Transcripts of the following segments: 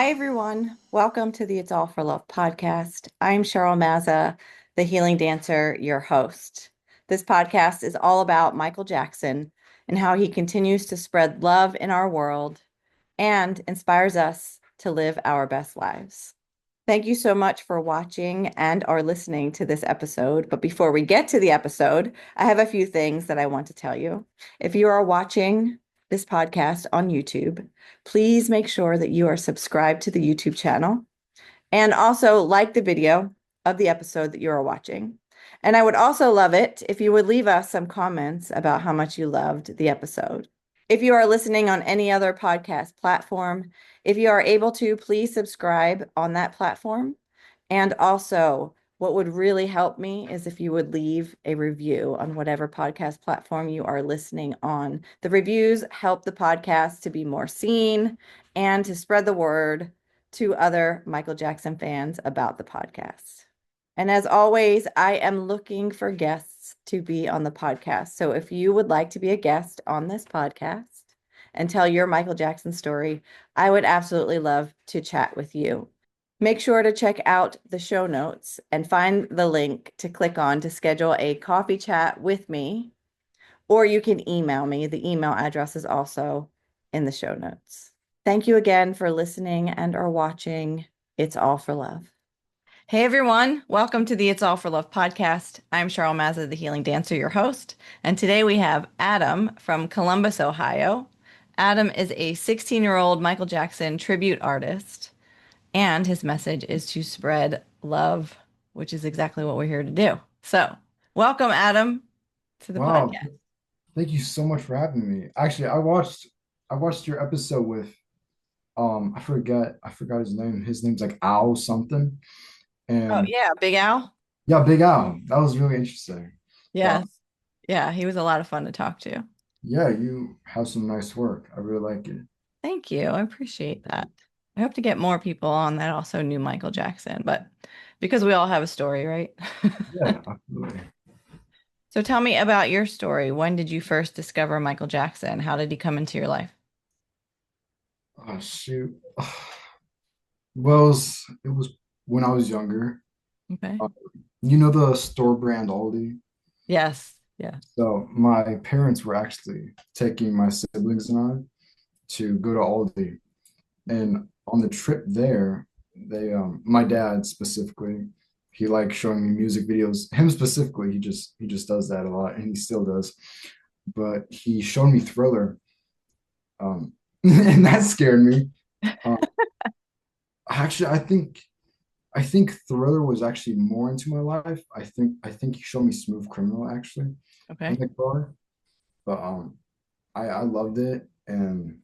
Hi, everyone. Welcome to the It's All for Love podcast. I'm Cheryl Mazza, the healing dancer, your host. This podcast is all about Michael Jackson and how he continues to spread love in our world and inspires us to live our best lives. Thank you so much for watching and or listening to this episode. But before we get to the episode, I have a few things that I want to tell you. If you are watching this podcast on YouTube, please make sure that you are subscribed to the YouTube channel and also like the video of the episode that you are watching. And I would also love it if you would leave us some comments about how much you loved the episode. If you are listening on any other podcast platform, if you are able to, please subscribe on that platform. And also, what would really help me is if you would leave a review on whatever podcast platform you are listening on. The reviews help the podcast to be more seen and to spread the word to other Michael Jackson fans about the podcast. And as always, I am looking for guests to be on the podcast. So if you would like to be a guest on this podcast and tell your Michael Jackson story, I would absolutely love to chat with you. Make sure to check out the show notes and find the link to click on to schedule a coffee chat with me, or you can email me. The email address is also in the show notes. Thank you again for listening and or watching It's All for Love. Hey everyone, welcome to the It's All for Love podcast. I'm Cheryl Mazza, the healing dancer, your host, and today we have Adam from Columbus, Ohio. Adam is a 16-year-old Michael Jackson tribute artist, and his message is to spread love, which is exactly what we're here to do. So, welcome, Adam, to the Wow, podcast. thank you so much for having me. Actually, I watched your episode with I forgot his name. His name's like Al something. Oh, And yeah, Big Al. yeah, Big Al. That was really interesting. But Yes. Yeah, he was a lot of fun to talk to. yeah, you have some nice work. I really like it. Thank you. I appreciate that. I hope to get more people on that also knew Michael Jackson, but because we all have a story, right? Yeah, absolutely. So tell me about your story. When did you first discover Michael Jackson? How did he come into your life? Oh shoot. Well, it was when I was younger. Okay. Uh, you know the store brand Aldi? Yes. Yeah. So my parents were actually taking my siblings and I to go to Aldi. And on the trip there, my dad specifically, he likes showing me music videos. Him specifically, he just does that a lot, and he still does. But he showed me Thriller, and that scared me. Um, actually, I think Thriller was actually more into my life. I think he showed me Smooth Criminal actually in Okay. the car, but I loved it, and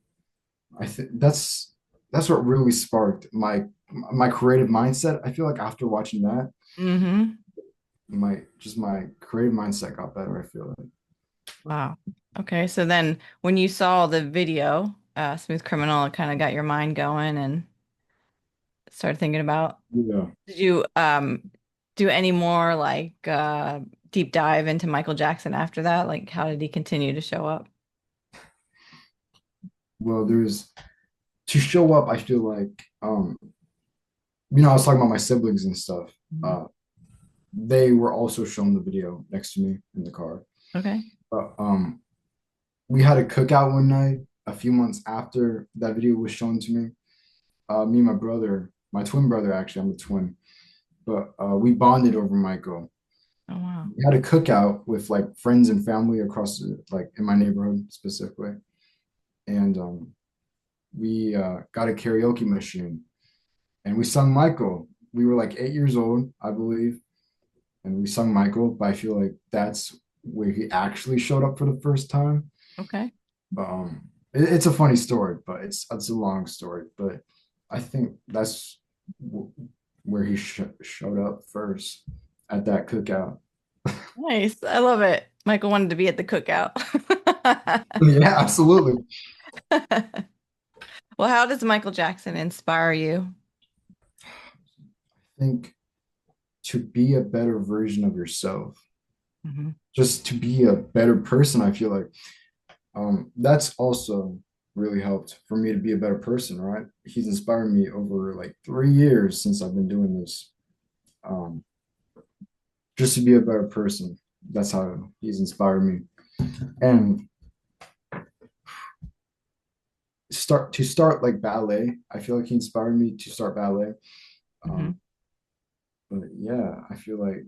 I think that's what really sparked my creative mindset. I feel like after watching that, Mm-hmm. my creative mindset got better, I feel like. Wow. Okay. So then when you saw the video, Smooth Criminal, it kind of got your mind going and started thinking about, Yeah. did you do any more like deep dive into Michael Jackson after that? Like how did he continue to show up? Well, there's to show up, I feel like I was talking about my siblings and stuff. Mhm. Uh they were also shown the video next to me in the car. Okay. But we had a cookout one night a few months after that video was shown to me. Me and my brother, my twin brother, actually, I'm a twin, but we bonded over Michael. Oh wow. We had a cookout with like friends and family across like in my neighborhood specifically, and we got a karaoke machine and we sung Michael. We were like 8 years old, I believe, and we sung Michael. But I feel like that's where he actually showed up for the first time. Okay. It's a funny story, but it's a long story. But I think that's where he showed up first at that cookout. Nice. I love it. Michael wanted to be at the cookout. Yeah, absolutely. Well, how does Michael Jackson inspire you? Think to be a better version of yourself, Hmm. just to be a better person. I feel like that's also. really helped for me to be a better person, right? He's inspired me over like 3 years since I've been doing this, um, just to be a better person. That's how he's inspired me. And start like ballet. I feel like he inspired me to start ballet. Hmm. Um, but yeah, I feel like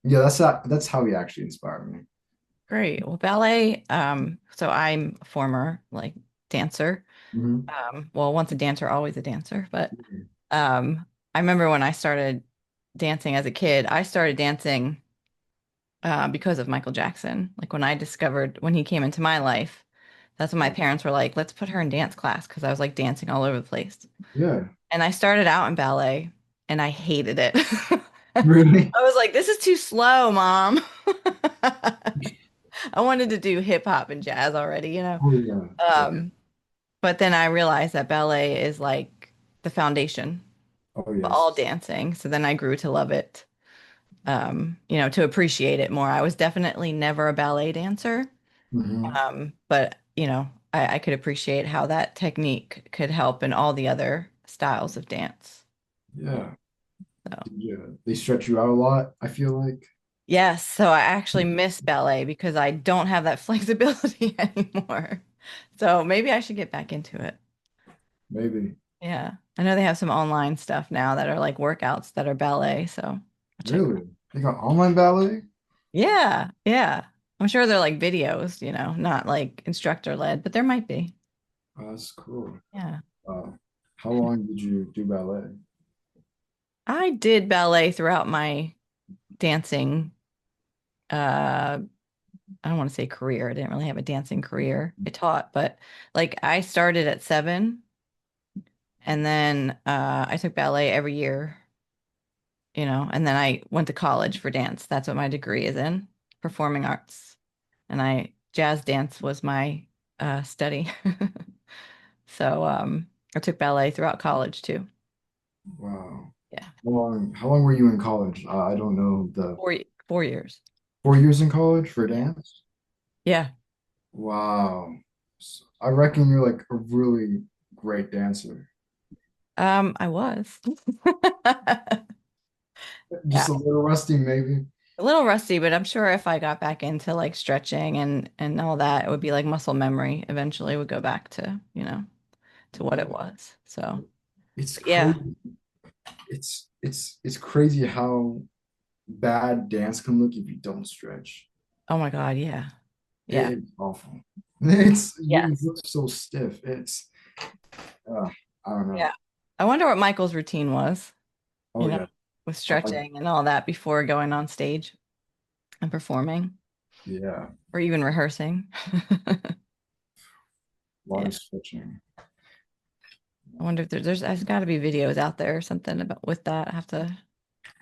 yeah, that's how he actually inspired me. Great. Well, ballet, so I'm a former like dancer. Hmm. Well, once a dancer, always a dancer. But I remember when I started dancing as a kid, I started dancing because of Michael Jackson. Like when I discovered when he came into my life, that's when my parents were like, let's put her in dance class because I was like dancing all over the place. Yeah, And I started out in ballet and I hated it. really. I was like, this is too slow, mom. I wanted to do hip hop and jazz already, you know. Oh yeah, yeah. Um, but then I realized that ballet is like the foundation Oh of all yes. dancing. So then I grew to love it, to appreciate it more. I was definitely never a ballet dancer, Hmm. but I could appreciate how that technique could help in all the other styles of dance. Yeah. Yeah. So. Yeah. They stretch you out a lot, I feel like. Yes, so I actually miss ballet because I don't have that flexibility anymore. So maybe I should get back into it. Maybe. Yeah. I know they have some online stuff now that are like workouts that are ballet, so I'll check. Really? They got online ballet? Yeah, yeah. I'm sure they're like videos, not like instructor led, but there might be. Oh, that's cool. Yeah. Uh, how long did you do ballet? I did ballet throughout my dancing uh I don't want to say career. I didn't really have a dancing career. I taught, but like I started at 7 and then I took ballet every year, and then I went to college for dance. That's what my degree is in, performing arts. And jazz dance was my study. So I took ballet throughout college too. Wow. Yeah. How long were you in college? I don't know the 4 years. 4 years in college for Yeah. dance? Yeah. Wow. I reckon you're like a really great dancer. I was. Yeah. Just a little rusty, maybe. A little rusty, but I'm sure if I got back into like stretching and all that, it would be like muscle memory. Eventually would go back to what it Yeah. was. So, It's but yeah. crazy. It's crazy how bad dance can look if you don't stretch. Oh my God, yeah. Yeah. It's awful. It's you Yes. look so stiff. Uh, I don't know. Yeah. I wonder what Michael's routine was, Oh you know, yeah, with uh, stretching and all that before going on stage and performing yeah. or even rehearsing. A lot Yeah. of stretching. I wonder if there's got to be videos out there or something about with that. I have to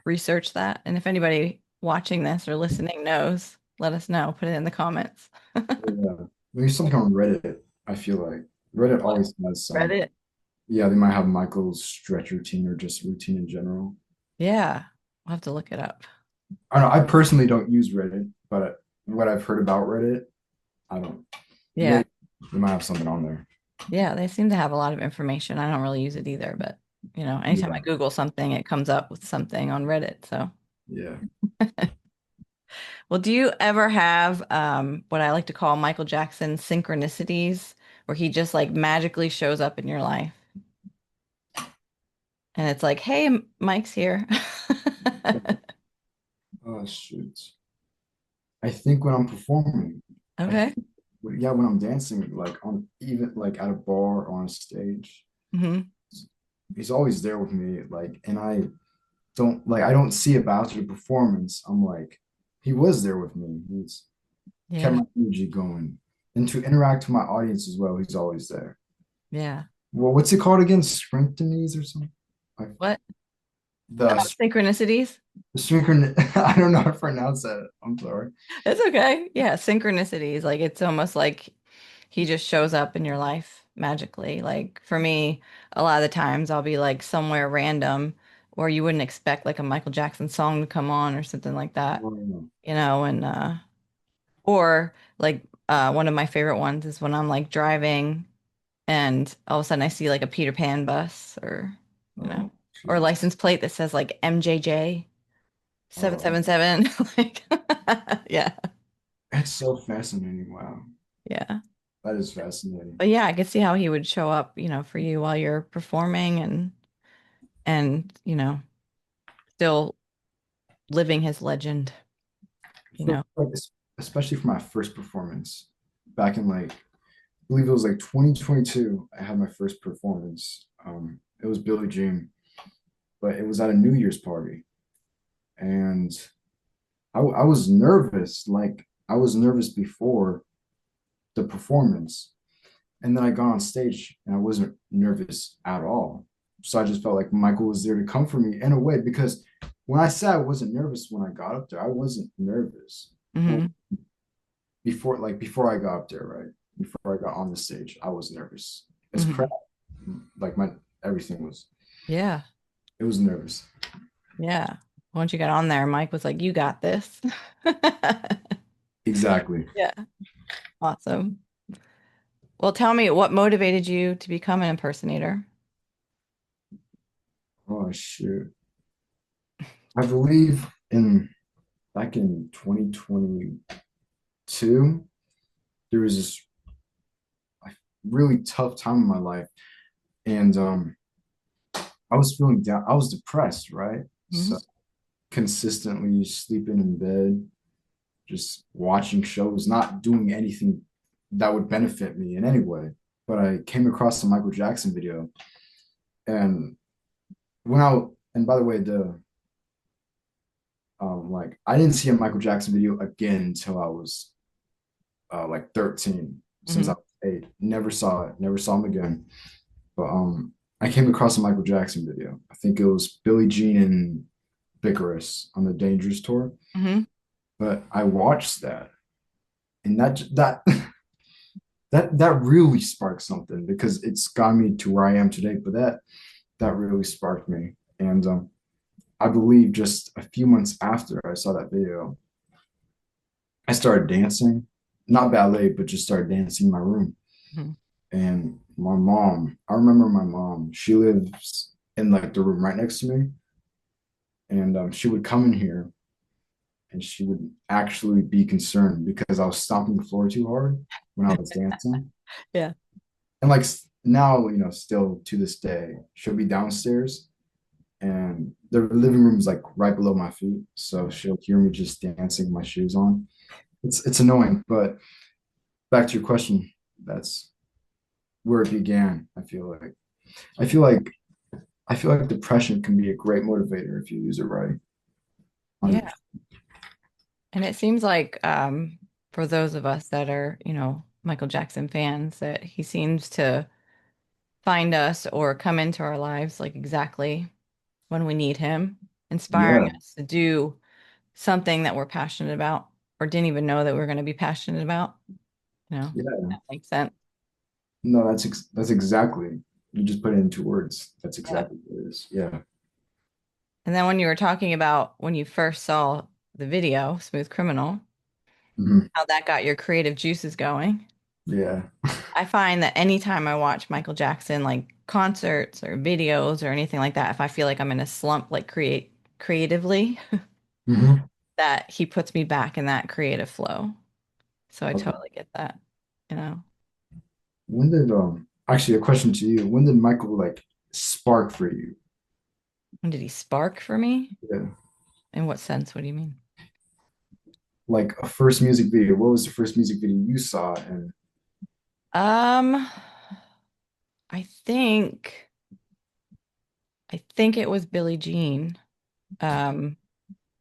research that. And if anybody watching this or listening knows, let us know. Put it in the comments. Yeah, maybe something on Reddit. I feel like Reddit What? always has some. Reddit? Yeah, they might have Michael's stretch routine or just routine in general. Yeah. I'll have to look it up. I don't know. I personally don't use Reddit, but what I've heard about Reddit, I don't. Yeah. Maybe they might have something on there. Yeah. They seem to have a lot of information. I don't really use it either, but anytime I Yeah, Google something, it comes up with something on Reddit. So, yeah. well, do you ever have what I like to call Michael Jackson synchronicities, where he just like magically shows up in your life? And it's like, hey, Mike's here. Oh shoot. I think when I'm performing, I Okay. yeah, when I'm dancing, like on even like at a bar or on a stage, Hmm. he's always there with me. Like, and I don't see it, but after the performance, I'm like, he was there with me. He's kept Yeah. my energy going. And to interact with my audience as well, he's always there. Yeah. Well, what's it called again? Synchronicities or something? Like What? the Synchronicities? synchron I don't know how to pronounce that. I'm sorry. It's okay. Yeah, synchronicities. Like it's almost like he just shows up in your life magically. Like for me, a lot of the times I'll be like somewhere random where you wouldn't expect like a Michael Jackson song to come on or something like that, Oh, and or like one of my favorite ones is when I'm like driving. and all of a sudden I see like a Peter Pan bus or, you know, Oh, or a jeez. license plate that says like MJJ Oh, 777. Like, yeah, that's so fascinating. Wow. yeah. That is fascinating. But yeah, I could see how he would show up, for you while you're performing and, still living his legend, you So, know. like, especially for my first performance back in like, I believe it was like 2022, I had my first performance. It was Billie Jean, but it was at a New Year's party. And I was nervous. Like, I was nervous before the performance. And then I got on stage and I wasn't nervous at all. So I just felt like Michael was there to comfort me in a way because when I said I wasn't nervous when I got up there, I wasn't nervous. But Hmm. before I got up there, right? Before I got on the stage, I was nervous as crap. Hmm. Like my everything was Yeah. it was nervous. Yeah. Once you got on there, Mike was like, "You got this." Exactly. Yeah. Awesome. Well, tell me what motivated you to become an impersonator? Oh shoot. I believe in back in 2022, there was this really tough time in my life. And I was feeling down. I was depressed, right? So Hmm. consistently sleeping in bed, just watching shows, not doing anything that would benefit me in any way. But I came across the Michael Jackson video, and when I and by the way, the like I didn't see a Michael Jackson video again until I was like 13. Since Hmm. I was 8, never saw it, never saw him again. But I came across a Michael Jackson video. I think it was Billie Jean and Icarus on the Dangerous tour. Hmm. But I watched that, and that really sparked something because it's got me to where I am today. But that really sparked me, and I believe just a few months after I saw that video, I started dancing, not ballet, but just started dancing in my room. Hmm. And my mom, I remember my mom. She lives in like the room right next to me, and she would come in here and she would actually be concerned because I was stomping the floor too hard when I was dancing. Yeah. And like now, still to this day, she'll be downstairs and the living room is like right below my feet. So she'll hear me just dancing with my shoes on. It's annoying, but back to your question, that's where it began. I feel like I feel like depression can be a great motivator if you use it right. Yeah. And it seems like for those of us that are, Michael Jackson fans, that he seems to find us or come into our lives like exactly when we need him, inspiring Yeah, us to do something that we're passionate about or didn't even know that we are going to be passionate about. yeah. That makes sense. No, that's exactly. You just put it into words. That's Yeah. exactly what it is. Yeah. And then when you were talking about when you first saw the video, Smooth Criminal, Mhm. how that got your creative juices going. Yeah. I find that anytime I watch Michael Jackson, like concerts or videos or anything like that, if I feel like I'm in a slump, like creatively, Mhm. that he puts me back in that creative flow. So I Okay. totally get that, you know. When did actually a question to you? When did Michael like spark for you? When did he spark for me? Yeah. In what sense? What do you mean? Like a first music video. What was the first music video you saw? And Um, I think I think it was Billie Jean, um,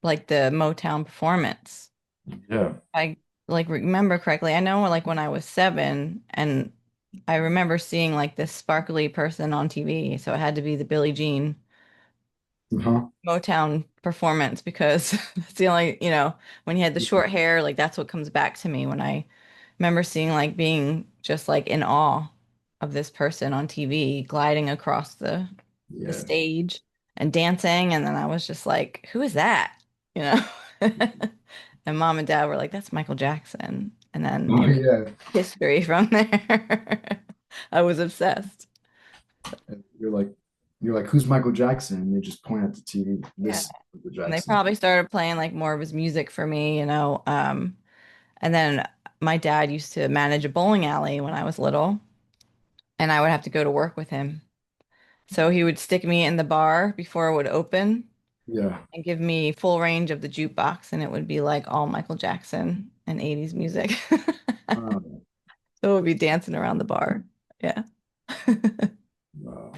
like the Motown performance. yeah. I like remember correctly. I know like when I was 7 and I remember seeing like this sparkly person on TV, so it had to be the Billie Jean Uh-huh. Motown performance because that's the only, when he had the short hair, like that's what comes back to me when I remember seeing like being just like in awe of this person on TV gliding across the Yeah. stage and dancing, and then I was just like, who is that? You know? And mom and dad were like, that's Michael Jackson. And then, Oh yeah. history from there. I was obsessed. And you're like, who's Michael Jackson? And they just point at the TV. Yeah. This is Michael And they Jackson. probably started playing like more of his music for me, you know. And then my dad used to manage a bowling alley when I was little, and I would have to go to work with him. So he would stick me in the bar before it would open Yeah. and give me full range of the jukebox, and it would be like all Michael Jackson and 80s music. Um, So it would be dancing around the bar. Yeah. wow.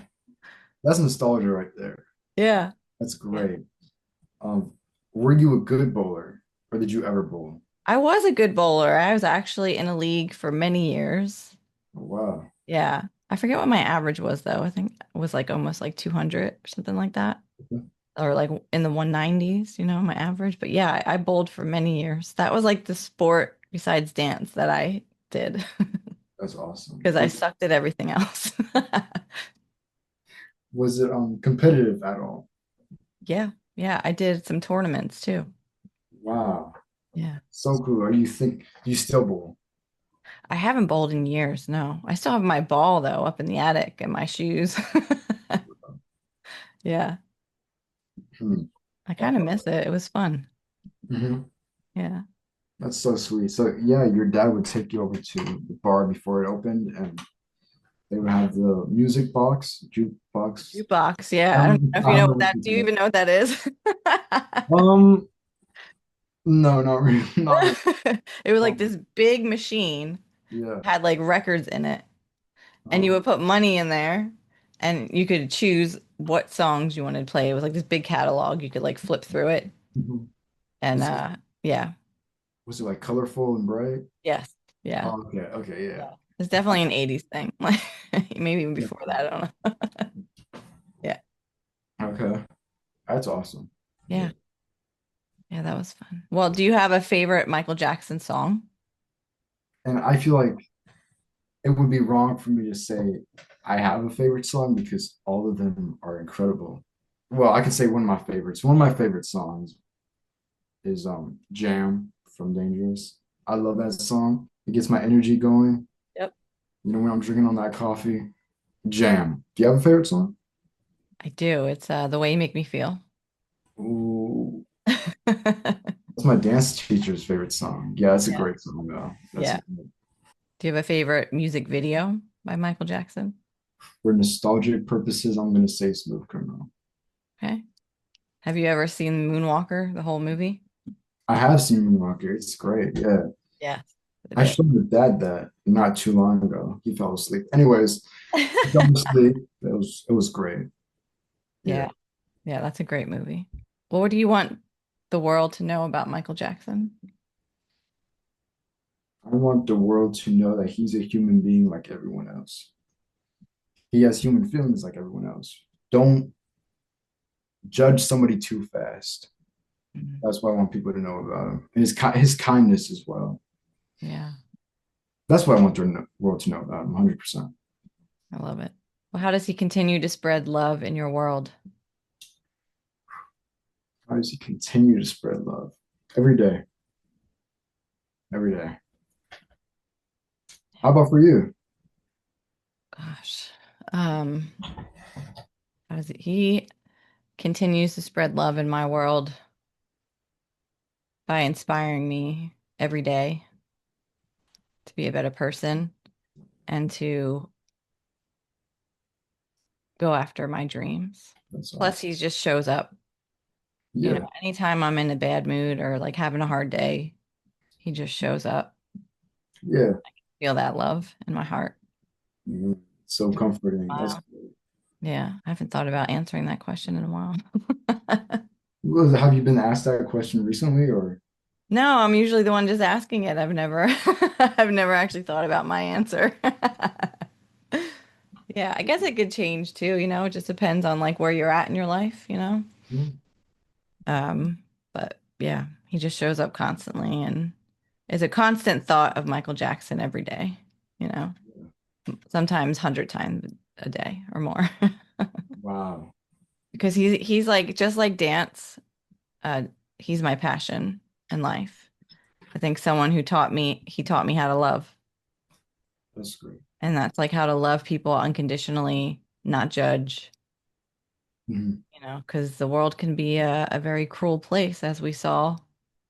That's nostalgia right there. Yeah. That's Yeah. great. Um, were you a good bowler, or did you ever bowl? I was a good bowler. I was actually in a league for many years. Oh, wow. Yeah. I forget what my average was though. I think it was like almost like 200 or something like that. Or like in the 190s, you know, my average. But yeah, I bowled for many years. That was like the sport besides dance that I did That's awesome. because I sucked at everything else. Was it competitive at all? Yeah. Yeah. I did some tournaments too. Wow. Yeah. So cool. Are you think you still bowl? I haven't bowled in years. No. I still have my ball though up in the attic and my shoes. Yeah. Hmm. I kind of miss it. It was fun. Mhm. Yeah. That's so sweet. So yeah, your dad would take you over to the bar before it opened, and they would have the music box, jukebox. Jukebox. Yeah. I don't know if I you know don't know what what that, you do you call even know what that is? it. No, not really, not really. It was like Um, this big machine, yeah. had like records in it, and you Um, would put money in there, and you could choose what songs you wanted to play. It was like this big catalog. You could like flip through it, mhm. and Is it, yeah, was it like colorful and bright? yes, yeah, Oh, okay, okay, yeah. yeah. It's definitely an 80s thing. Like maybe even before that. I don't know. Yeah, Okay, that's awesome. Yeah. yeah, yeah. That was fun. Well, do you have a favorite Michael Jackson song? And I feel like it would be wrong for me to say I have a favorite song because all of them are incredible. Well, I can say one of my favorites. One of my favorite songs is Jam from Dangerous. I love that song. It gets my energy going. Yep, You know, when I'm drinking on that coffee. Jam. Do you have a favorite song? I do. It's The Way You Make Me Feel. Ooh, that's my dance teacher's favorite song. Yeah, that's a Yeah. great song though. That's a, Yeah. Do you have a favorite music video by Michael Jackson? for nostalgic purposes, I'm gonna say Smooth Criminal. Okay. Have you ever seen Moonwalker, the whole movie? I have seen Moonwalker. It's great. Yeah. Yes, it I is. showed my dad that not too long ago. He fell asleep. Anyways, he fell asleep. It was great. Yeah. Yeah, yeah, that's a great movie. Well, what do you want the world to know about Michael Jackson? I want the world to know that he's a human being like everyone else. He has human feelings like everyone else. Don't judge somebody too fast. Mhm. That's what I want people to know about him. And his kindness as well. Yeah, That's what I want the world to know about him, 100%. I love it. Well, how does he continue to spread love in your world? How does he continue to spread love? Every day, every day. How about for you? Gosh, um, how does he continues to spread love in my world by inspiring me every day to be a better person and to go after my dreams. That's Plus, awesome. he just shows up. You know, Yeah, anytime I'm in a bad mood or like having a hard day, he just shows up. yeah. Feel that love in my heart. Mhm. So comforting. That's Wow. great. Yeah, I haven't thought about answering that question in a while. Have you been asked that question recently, or No, I'm usually the one just asking it. I've never I've never actually thought about my answer. Yeah, I guess it could change too, you know, it just depends on like where you're at in your life, you know. Mhm. But yeah, he just shows up constantly and is a constant thought of Michael Jackson every day, you know, sometimes 100 times a day or more. Wow, Because he's like just like dance, uh, he's my passion in life. I think someone who taught me, he taught me how to love. that's great. And that's like how to love people unconditionally, not judge, Mhm. because the world can be a very cruel place, as we saw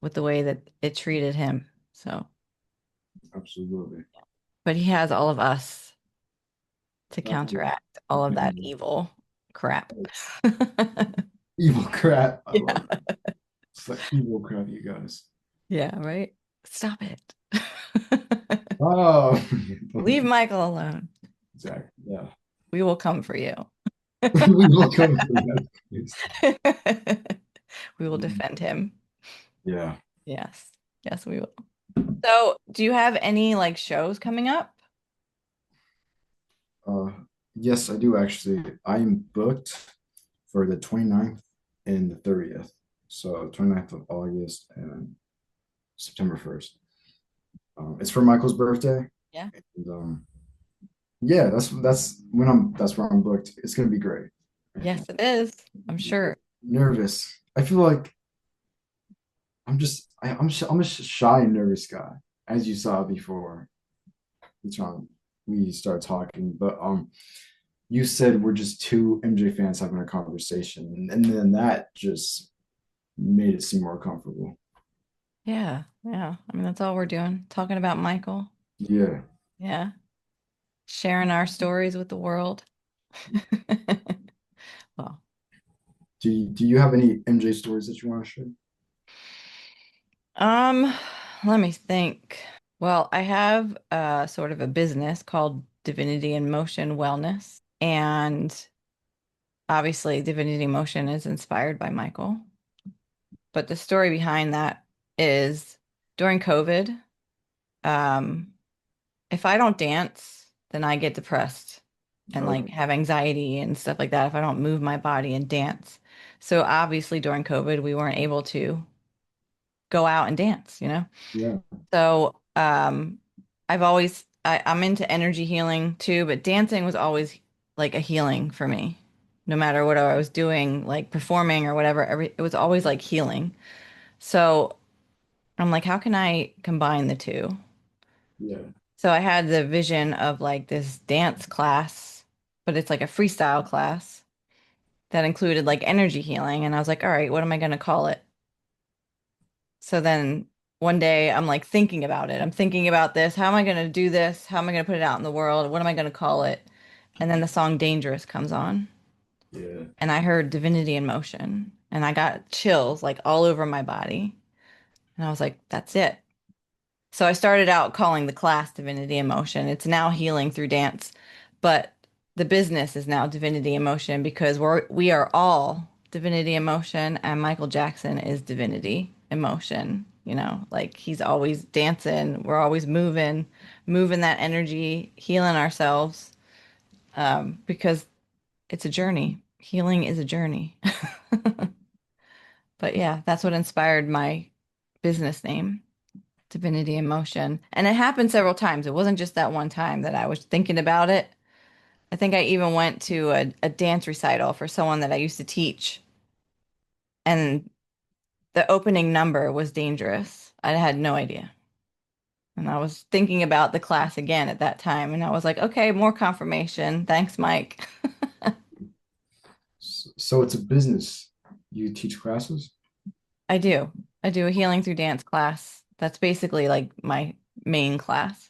with the way that it treated him. So, Absolutely. but he has all of us to That's good. counteract all of that evil crap. Evil crap. I love Yeah. it. It's like evil crap, you guys. Yeah, right? Stop it. Oh, Leave Michael alone. exactly. Yeah. We will come for you. We will come for that. We will defend him. Yeah. Yes. Yes, we will. So, do you have any like shows coming up? Uh, yes, I do actually. I am booked for the 29th and the 30th. So 29th of August and September 1st. It's for Michael's birthday. Yeah. And, yeah, that's where I'm booked. It's gonna be great. Yes, it is. I'm sure. Nervous. I feel like I'm a shy and nervous guy, as you saw before. We trying we start talking, but you said we're just two MJ fans having a conversation, and then that just made it seem more comfortable. Yeah. Yeah. I mean, that's all we're doing. Talking about Michael. Yeah. Yeah. Sharing our stories with the world. Well, Do you have any MJ stories that you want to share? um, let me think. Well, I have sort of a business called Divinity in Motion Wellness, and obviously Divinity in Motion is inspired by Michael. But the story behind that is during COVID, um, if I don't dance, then I get depressed and Oh, like have anxiety and stuff like that if I don't move my body and dance. So obviously during COVID, we weren't able to go out and dance. yeah, So I'm into energy healing too, but dancing was always like a healing for me. No matter what I was doing, like performing or whatever, it was always like healing. So I'm like, how can I combine the two? yeah, So I had the vision of like this dance class, but it's like a freestyle class that included like energy healing. And I was like, all right, what am I going to call it? So then one day I'm like thinking about it. I'm thinking about this. How am I going to do this? How am I going to put it out in the world? What am I going to call it? And then the song Dangerous comes on. yeah, And I heard Divinity in Motion. And I got chills like all over my body. And I was like, that's it. So I started out calling the class Divinity in Motion. It's now healing through dance, but the business is now Divinity in Motion because we are all Divinity in Motion, and Michael Jackson is Divinity in Motion. Like he's always dancing, we're always moving that energy, healing ourselves, because it's a journey. Healing is a journey. But yeah, that's what inspired my business name. Divinity in Motion. And it happened several times. It wasn't just that one time that I was thinking about it. I think I even went to a dance recital for someone that I used to teach, and the opening number was Dangerous. I had no idea. And I was thinking about the class again at that time, and I was like, okay, more confirmation. Thanks, Mike. So it's a business. You teach classes? I do. I do a healing through dance class. That's basically like my main class.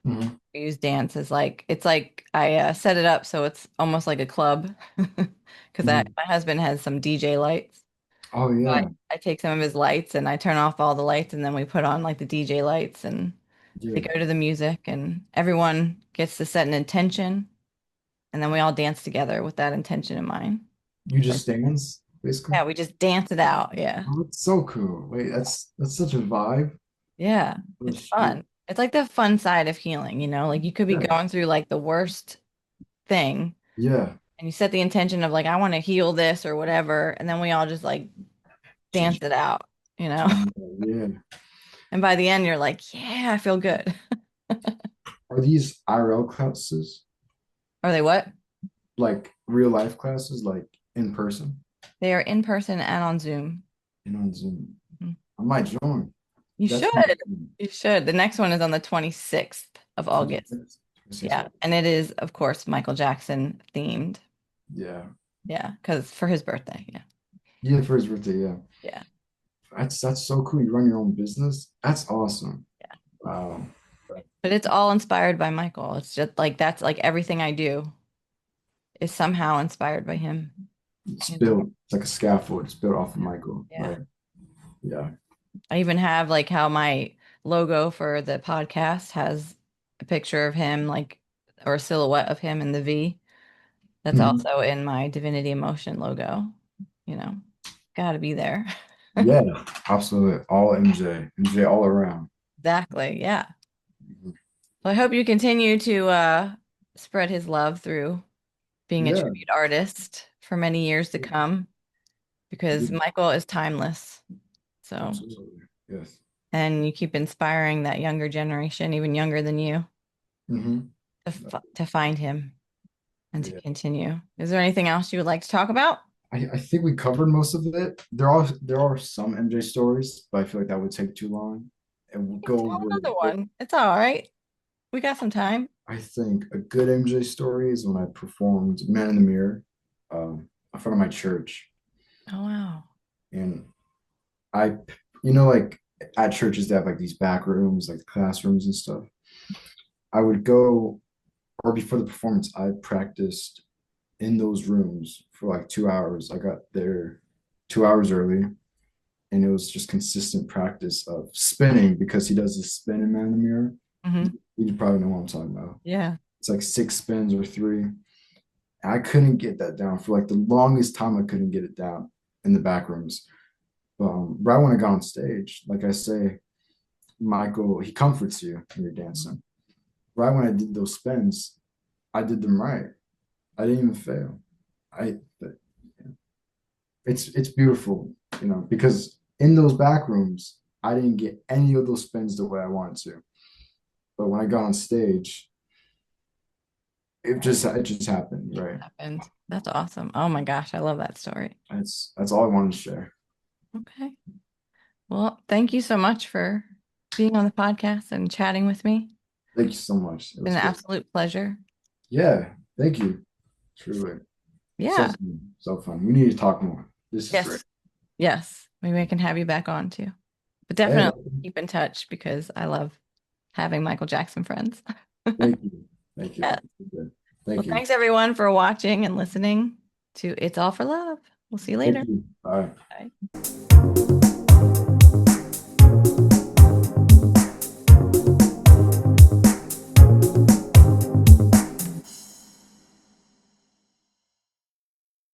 Mhm. Use dance as like it's like I set it up so it's almost like a club because Mhm. my husband has some DJ lights. Oh So I, yeah, I take some of his lights and I turn off all the lights and then we put on like the DJ lights and they yeah. go to the music and everyone gets to set an intention and then we all dance together with that intention in mind. You Like just dance, basically. yeah, we just dance it out. Yeah. Oh, that's so cool. Wait, that's such a vibe. Yeah. Oh It's shoot. fun. It's like the fun side of healing. Like you could be Yeah, going through like the worst thing yeah. and you set the intention of like I want to heal this or whatever, and then we all just like dance Just it out. yeah. And by the end you're like, yeah, I feel good. Are these IRL classes? Are they what? Like real life classes, like in person They are in person and on Zoom. and on Zoom? Mhm. I might join. You That's should. You should. The next one is on the 26th of August. I say Yeah. so. And it is, of course, Michael Jackson themed. Yeah. Yeah. Because for his birthday. Yeah. Yeah, for his birthday, yeah. Yeah. That's so cool. You run your own business. That's awesome. Wow. But it's all inspired by Michael. It's just like that's like everything I do is somehow inspired by him. It's You know? built, it's like a scaffold. It's built off of Michael, Yeah. right? Yeah. I even have like how my logo for the podcast has a picture of him, like, or a silhouette of him in the V. That's Mhm. also in my Divinity Emotion logo. You know, got to be there. Yeah, absolutely. All MJ, MJ all around. Exactly. Yeah. Mhm. Well, I hope you continue to spread his love through being a Yeah, tribute artist for many years to come because yeah, Michael is timeless. So, absolutely. Yes. and you keep inspiring that younger generation, even younger than you, Hmm. to find him and to Yeah. continue. Is there anything else you would like to talk about? I think we covered most of it. There are some MJ stories, but I feel like that would take too long. And we'll You can go tell over another one. It's all right. We got some time. I think a good MJ story is when I performed Man in the Mirror in front of my church. Oh, wow. And I, like at churches they have like these back rooms, like classrooms and stuff. I would go, or before the performance, I practiced in those rooms for like 2 hours. I got there 2 hours early, and it was just consistent practice of spinning because he does this spin in Man in the Mirror. Hmm. You probably know what I'm talking about. Yeah. It's like six spins or three. I couldn't get that down for like the longest time. I couldn't get it down in the back rooms. Right when I got on stage, like I say, Michael, he comforts you when you're dancing. Right when I did those spins, I did them right. I didn't even fail. I it's beautiful, because in those back rooms, I didn't get any of those spins the way I wanted to. But when I got on stage, it just happened, right? Happened. That's awesome. Oh my gosh, I love that story. That's all I wanted to share. Okay. Well, thank you so much for being on the podcast and chatting with me. Thank you so much. It Been was an good. absolute pleasure. Yeah, thank you. Truly. So Yeah. fun. So fun. We need to talk more. This is great. Yes. Yes. Maybe I can have you back on too. But Hey, definitely keep in touch because I love having Michael Jackson friends. thank you. Thank you. Yeah. Good. Well, Thank you. thanks everyone for watching and listening to It's All for Love. We'll see you Thank later. you. Bye. Bye.